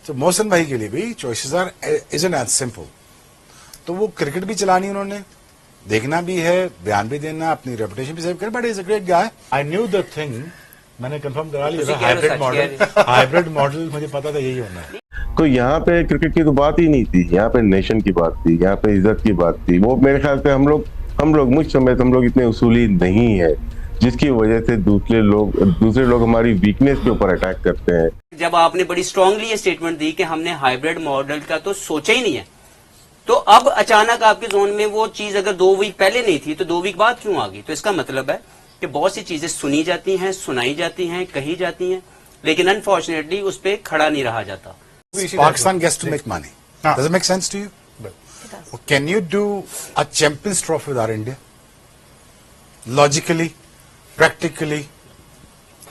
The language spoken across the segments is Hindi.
तो मोहसिन भाई के लिए भी choices are isn't as simple. तो वो क्रिकेट भी चलानी उन्होंने, देखना भी है, बयान भी देना, अपनी रेपुटेशन भी सेव कर, but is a great guy. I knew the thing, मैंने कंफर्म करा लिया, हाइब्रिड मॉडल मुझे पता था यही होना है। तो यहाँ पे क्रिकेट की तो बात ही नहीं थी, यहाँ पे नेशन की बात थी, यहाँ पे इज्जत की बात थी। वो मेरे ख्याल से हम लोग मुझ समय हम लोग इतने उसूली नहीं है, जिसकी वजह से दूसरे लोग हमारी वीकनेस के ऊपर अटैक करते हैं। जब आपने बड़ी स्ट्रांगली ये स्टेटमेंट दी कि हमने हाइब्रिड मॉडल का तो सोचा ही नहीं है, तो अब अचानक आपके जोन में वो चीज अगर 2 वीक पहले नहीं थी तो 2 वीक बाद क्यों आ गई? तो इसका मतलब है कि बहुत सी चीजें सुनी जाती हैं, सुनाई जाती हैं, कही जाती हैं, लेकिन अनफॉर्चुनेटली उस पर खड़ा नहीं रहा जाता। Pakistan gets to make money. Does it make sense to you? Well, can you do a Champions Trophy with our India? Logically, practically,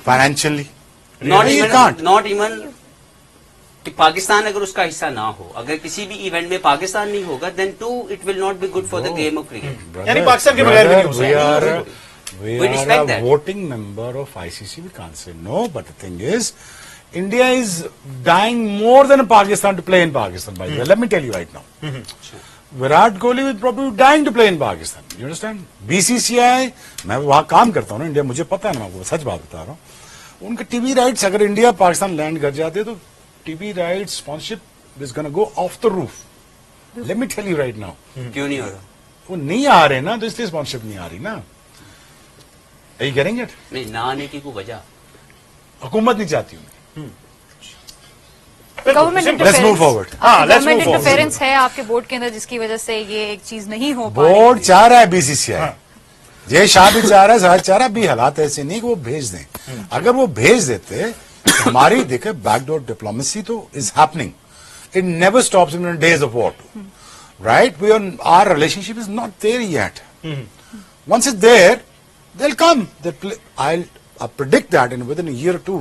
financially? You can't. Not even कि पाकिस्तान अगर उसका हिस्सा ना हो, अगर किसी भी इवेंट में पाकिस्तान नहीं होगा, then too it will not be good for the game of cricket. यानी पाकिस्तान के बगैर भी नहीं हो सकता। We are a voting member of ICC. We can't say no, but the thing is, India is dying more than Pakistan to play in Pakistan, by the way. Let me tell you right now. Virat Kohli will probably be dying to play in Pakistan. You understand? BCCI, मैं वहाँ काम करता हूँ ना इंडिया, मुझे पता है ना, आपको सच बात बता रहा हूँ। उनके टीवी राइट्स अगर इंडिया पाकिस्तान लैंड कर जाते तो TV rights sponsorship is gonna go off the roof. Let me tell you right now. क्यों नहीं हो रहा? वो नहीं आ रहे ना, तो इसलिए स्पॉन्सरशिप नहीं आ रही ना। Are you getting it? नहीं, ना आने की कोई वजह हुकूमत नहीं चाहती हूँ। गवर्नमेंट इंटरफेरेंस है आपके बोर्ड के अंदर, जिसकी वजह से ये एक चीज नहीं हो पा रही। बोर्ड चाह रहा है बीसीसीआई, जय शाह भी चाह रहा है, साहब चाह रहा है, भी हालात ऐसे नहीं कि वो भेज दें। अगर वो भेज देते तो हमारी देखे बैकडोर डिप्लोमेसी तो is happening, it never stops in days of war, right? We our relationship is not there yet. Once is there they'll come. I predict that within a year or two,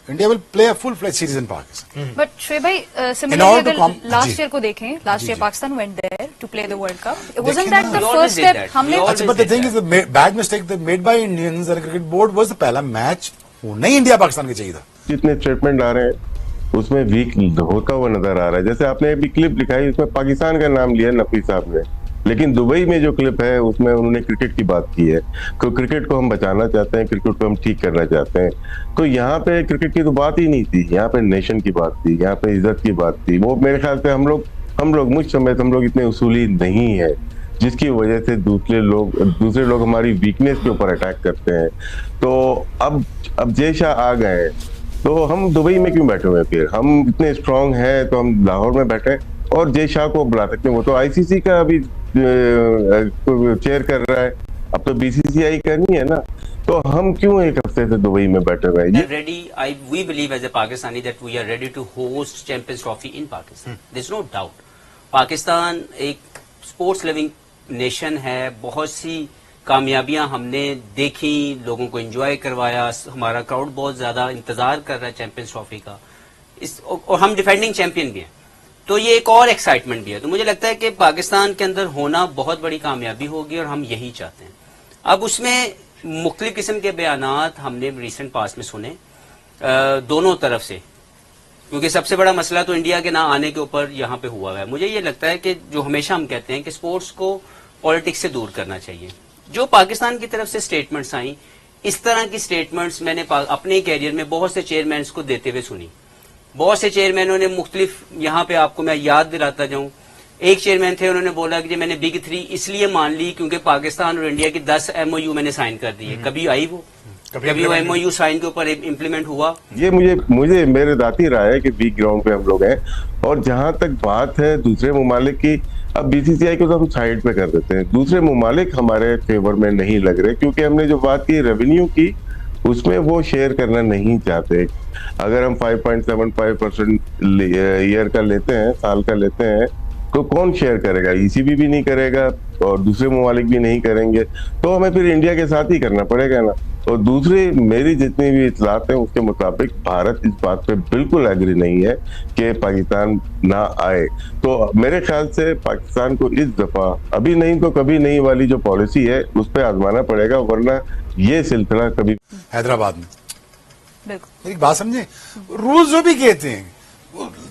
India will play a full-fledged series in Pakistan. But Shoaib bhai, similarly अगर last year को देखें, last year Pakistan went there to play the World Cup. Wasn't that the first step? हमने but the thing is, the bad mistake that made by Indians and cricket board was the पहला मैच होना ही इंडिया पाकिस्तान के चाहिए था। जितने स्टेटमेंट आ रहे हैं उसमें वीक होता हुआ नजर आ रहा है। जैसे आपने अभी क्लिप दिखाई, उसमें पाकिस्तान का नाम लिया नफी साहब ने, लेकिन दुबई में जो क्लिप है उसमें उन्होंने क्रिकेट की बात की है कि क्रिकेट को हम बचाना चाहते हैं, क्रिकेट को हम ठीक करना चाहते हैं। तो यहाँ पे क्रिकेट की तो बात ही नहीं थी, यहाँ पे नेशन की बात थी, यहाँ पे इज्जत की बात थी। वो मेरे ख्याल से हम लोग मुझ समय हम लोग इतने उसूली नहीं है, जिसकी वजह से दूसरे लोग हमारी वीकनेस के ऊपर अटैक करते हैं। तो अब जय शाह आ गए तो हम दुबई में क्यों बैठे हुए? फिर हम इतने स्ट्रांग हैं तो हम लाहौर में बैठे और जय शाह को बुला सकते हैं। वो तो आईसीसी का अभी चेयर कर रहा है, अब तो बीसीसीआई करनी है ना, तो हम क्यों एक हफ्ते से दुबई में बैठे हुए हैं? We believe as a Pakistani that we are ready to host Champions Trophy in Pakistan. There's no doubt. Pakistan एक स्पोर्ट्स लिविंग नेशन है, बहुत सी कामयाबियां हमने देखी, लोगों को एंजॉय करवाया, हमारा क्राउड बहुत ज्यादा इंतजार कर रहा है चैंपियंस ट्रॉफी का, और हम डिफेंडिंग चैंपियन भी हैं, तो ये एक और एक्साइटमेंट भी है। तो मुझे लगता है कि पाकिस्तान के अंदर होना बहुत बड़ी कामयाबी होगी और हम यही चाहते हैं। अब उसमें मुख्तलिफ किस्म के बयानात हमने रिसेंट पास में सुने दोनों तरफ से, क्योंकि सबसे बड़ा मसला तो इंडिया के ना आने के ऊपर यहाँ पे हुआ है। मुझे ये लगता है कि जो हमेशा हम कहते हैं कि स्पोर्ट्स को पॉलिटिक्स से दूर करना चाहिए। जो पाकिस्तान की तरफ से स्टेटमेंट्स आई, इस तरह की स्टेटमेंट्स मैंने अपने कैरियर में बहुत से चेयरमैन को देते हुए सुनी। बहुत से चेयरमैनों ने मुख्तलिफ, यहाँ पे आपको मैं याद दिलाता जाऊं, एक चेयरमैन थे, उन्होंने बोला कि मैंने बिग 3 इसलिए मान ली क्योंकि पाकिस्तान और इंडिया की 10 MOU मैंने साइन कर दी है। कभी आई वो? कभी वो MOU साइन के ऊपर इम्प्लीमेंट हुआ? ये मुझे मेरे दाती राय है कि वीक ग्राउंड पे हम लोग हैं। और जहां तक बात है दूसरे ममालिक की, अब बीसीसीआई को तो हम साइड पे कर देते हैं, दूसरे ममालिक हमारे फेवर में नहीं लग रहे, क्योंकि हमने जो बात की रेवेन्यू की उसमें वो शेयर करना नहीं चाहते। अगर हम 5.75% ईयर का लेते हैं, साल का लेते हैं, तो कौन शेयर करेगा? ईसीबी भी नहीं करेगा और दूसरे ममालिक भी नहीं करेंगे, तो हमें फिर इंडिया के साथ ही करना पड़ेगा ना। और दूसरे मेरी जितनी भी इतलात हैं उसके मुताबिक भारत इस बात पे बिल्कुल एग्री नहीं है कि पाकिस्तान ना आए। तो मेरे ख्याल से पाकिस्तान को इस दफा अभी नहीं तो कभी नहीं वाली जो पॉलिसी है उस पर आजमाना पड़ेगा, वरना ये सिलसिला कभी। हैदराबाद में मेरी बात समझे, रूल्स जो भी कहते हैं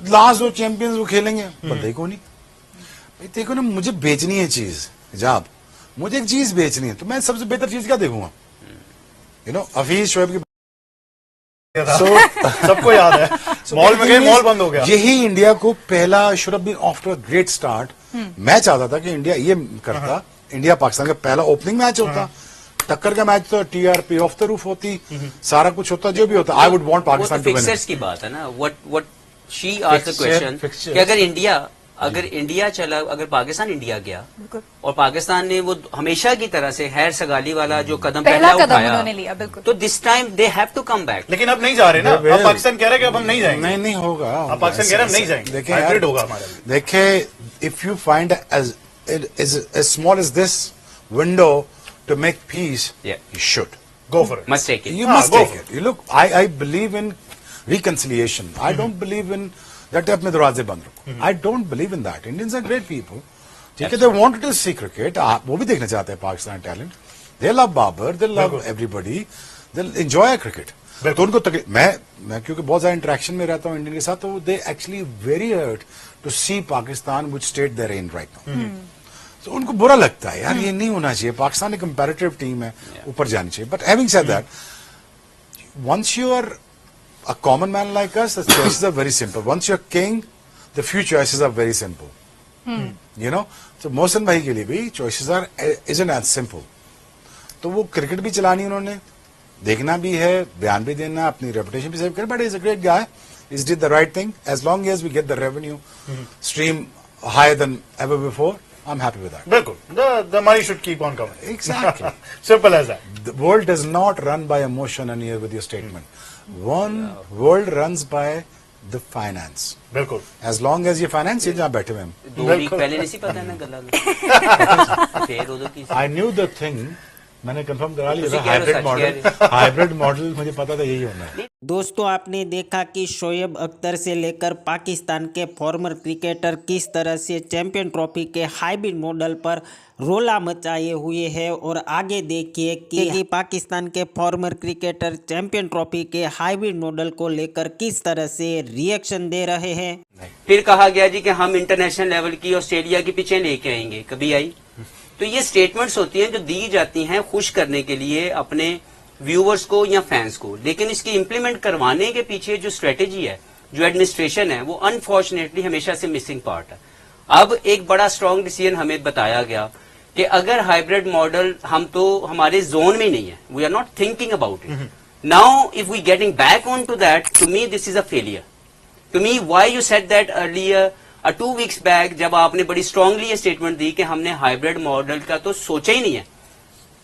लास्ट 2 चैंपियंस वो खेलेंगे, पर देखो नहीं भाई, देखो ना, मुझे बेचनी है चीज हिजाब, मुझे एक चीज बेचनी है, तो मैं सबसे बेहतर चीज क्या देखूंगा? यू नो, हफीज शोएब की सबको याद है, मॉल में गए, मॉल बंद हो गया। यही इंडिया को पहला should have been off to a great start. मैं चाहता था कि इंडिया ये करता, इंडिया पाकिस्तान का पहला ओपनिंग मैच होता, टक्कर का मैच, तो टीआरपी ऑफ द रूफ होती, सारा कुछ होता, जो भी होता। I would want Pakistan to win. Fixers की बात है ना, what she asked the question कि अगर इंडिया चला, अगर पाकिस्तान इंडिया गया और पाकिस्तान ने वो हमेशा की तरह से हैर सगाली वाला जो कदम पहला पहला कदम उठाया, उन्होंने लिया, बिल्कुल। तो this time they have to come back. लेकिन अब नहीं जा रहे ना, अब पाकिस्तान कह रहा है कि अब हम नहीं जाएंगे। नहीं होगा, अब पाकिस्तान कह रहा है हम नहीं जाएंगे, देखिए हाइब्रिड होगा हमारा। देखिए, if you find as small as this window to make peace, Yeah. you should. Go for it. Must take it. You Ah, must go take for it. You look, I believe in reconciliation. I don't believe in that अपने दरवाजे बंद रखो. I don't believe in that. Indians are great people. ठीक है, they wanted to see cricket. वो भी देखना चाहते हैं Pakistan talent. They love Babar. They love everybody. They'll enjoy cricket. तो उनको तकलीफ, मैं क्योंकि बहुत ज्यादा इंटरेक्शन में रहता हूँ इंडियन के साथ, तो they actually very hurt to see Pakistan which state there in right now. तो उनको बुरा लगता है, यार ये नहीं होना चाहिए, पाकिस्तान एक कंपैरेटिव टीम है, ऊपर जानी चाहिए। But having said that, once you are a common man like us, the choices are very simple. Once you're king, the few choices are very simple. You know, so Mohsin भाई के लिए भी choices are isn't as simple. तो वो क्रिकेट भी चलानी उन्होंने, देखना भी है, बयान भी देना, अपनी रेपुटेशन भी सेव करना, but is a great guy, is did the right thing, as long as we get the revenue stream higher than ever before, I'm happy with that. बिल्कुल, the money should keep on coming. Exactly. Simple as that. The world does not run by emotion and here with your statement. One world runs by the finance. बिल्कुल। As long as ये finance ये जहाँ बैठे हुए हम. 2 वीक पहले नहीं सी पता ना गला में फिर उधर की I knew the thing. मैंने कंफर्म करा लिया उसी था, कह रहे हो, हाइब्रिड सच कह मॉडल, हाइब्रिड मॉडल मुझे पता था यही होना है। दोस्तों, आपने देखा कि शोएब अख्तर से लेकर पाकिस्तान के फॉर्मर क्रिकेटर किस तरह से चैंपियन ट्रॉफी के हाइब्रिड मॉडल पर रोला मचाए हुए हैं, और आगे देखिए कि पाकिस्तान के फॉर्मर क्रिकेटर चैंपियन ट्रॉफी के हाइब्रिड मॉडल को लेकर किस तरह से रिएक्शन दे रहे हैं। फिर कहा गया जी कि हम इंटरनेशनल लेवल की ऑस्ट्रेलिया की पिचें लेके आएंगे, कभी आई? तो ये स्टेटमेंट्स होती हैं जो दी जाती हैं खुश करने के लिए अपने व्यूअर्स को या फैंस को, लेकिन इसकी इम्प्लीमेंट करवाने के पीछे जो स्ट्रेटेजी है, जो एडमिनिस्ट्रेशन है, वो अनफॉर्चुनेटली हमेशा से मिसिंग पार्ट है। अब एक बड़ा स्ट्रांग डिसीजन हमें बताया गया कि अगर हाइब्रिड मॉडल, हम तो हमारे जोन में नहीं है, we are not thinking about it now, if we getting back on to that, to me this is a failure. To me why you said that earlier 2 weeks back, जब आपने बड़ी स्ट्रांगली ये स्टेटमेंट दी कि हमने हाइब्रिड मॉडल का तो सोचा ही नहीं है,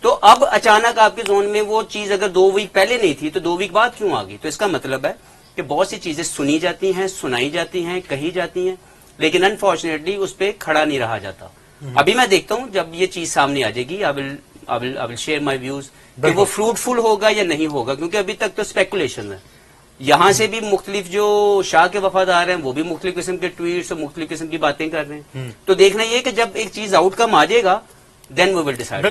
तो अब अचानक आपके जोन में वो चीज अगर 2 वीक पहले नहीं थी तो 2 वीक बाद क्यों आ गई? तो इसका मतलब है कि बहुत सी चीजें सुनी जाती हैं, सुनाई जाती हैं, कही जाती हैं, लेकिन अनफॉर्चुनेटली उस पर खड़ा नहीं रहा जाता। अभी मैं देखता हूं जब ये चीज सामने आ जाएगी, I will share my views कि वो फ्रूटफुल होगा या नहीं होगा, क्योंकि अभी तक तो स्पेकुलेशन है। यहाँ से भी मुख्तलिफ जो शाह के वफादार हैं वो भी मुख्तलिफ किस्म के ट्वीट्स और मुख्तलिफ किस्म की बातें कर रहे हैं। तो देखना ये कि जब एक चीज आउटकम आ जाएगा, देन वी विल डिसाइड।